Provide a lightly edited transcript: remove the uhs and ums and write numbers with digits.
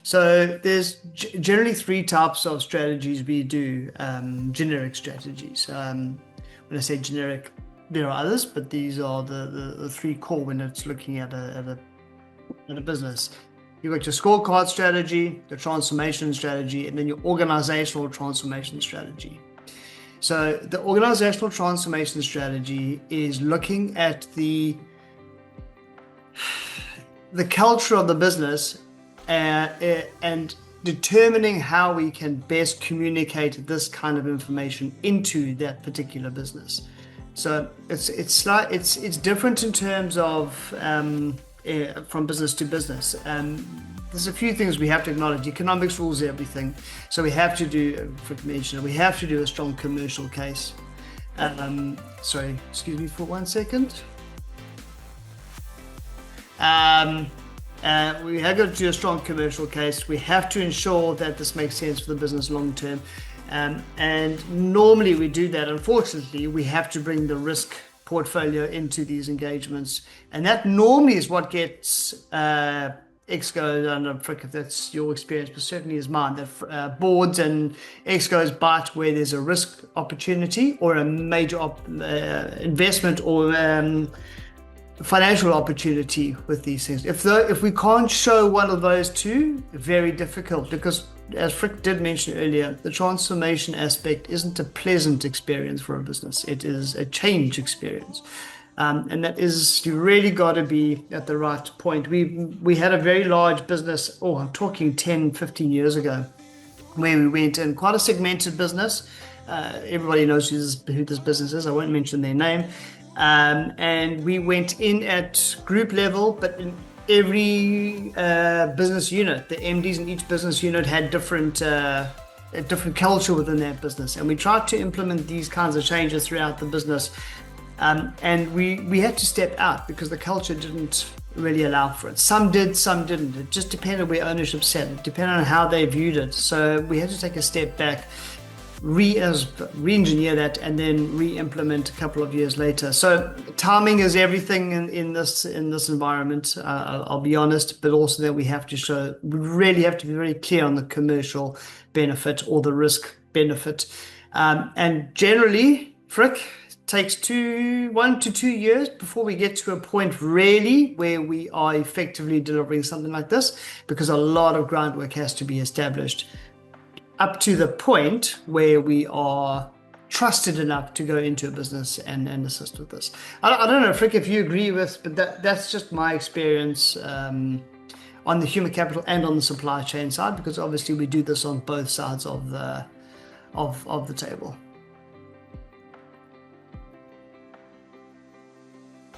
So there's generally three types of strategies we do, generic strategies. When I say generic, there are others, but these are the three core when it's looking at a business. You've got your scorecard strategy, your transformation strategy, and then your organizational transformation strategy. So the organizational transformation strategy is looking at the culture of the business and determining how we can best communicate this kind of information into that particular business. So it's different in terms of from business to business. There's a few things we have to acknowledge. Economics rules everything, so we have to do. We have to do a strong commercial case. Sorry, excuse me for 1 second. We have got to do a strong commercial case. We have to ensure that this makes sense for the business long term. And normally we do that. Unfortunately, we have to bring the risk portfolio into these engagements. And that normally is what gets EXCO, I don't know, Frick, if that's your experience, but certainly is mine, that boards and EXCOs bite where there's a risk opportunity or a major investment or financial opportunity with these things. If we can't show one of those two, very difficult, because as Frick did mention earlier, the transformation aspect isn't a pleasant experience for a business. It is a change experience. And that is, you really got to be at the right point. We had a very large business, I'm talking 10, 15 years ago, where we went in quite a segmented business. Everybody knows who this business is. I won't mention their name. And we went in at group level, but in every business unit, the MDs in each business unit had different culture within that business. And we tried to implement these kinds of changes throughout the business. And we had to step out because the culture didn't really allow for it. Some did, some didn't. It just depended where ownership sat. It depended on how they viewed it. So we had to take a step back, re-engineer that, and then re-implement a couple of years later. So timing is everything in this environment. I'll be honest, but also that we really have to be very clear on the commercial benefit or the risk benefit. And generally, Frick, takes 1 to 2 years before we get to a point really where we are effectively delivering something like this, because a lot of groundwork has to be established up to the point where we are trusted enough to go into a business and assist with this. I don't know, Frick, if you agree with, but that's just my experience on the human capital and on the supply chain side, because obviously we do this on both sides of the table.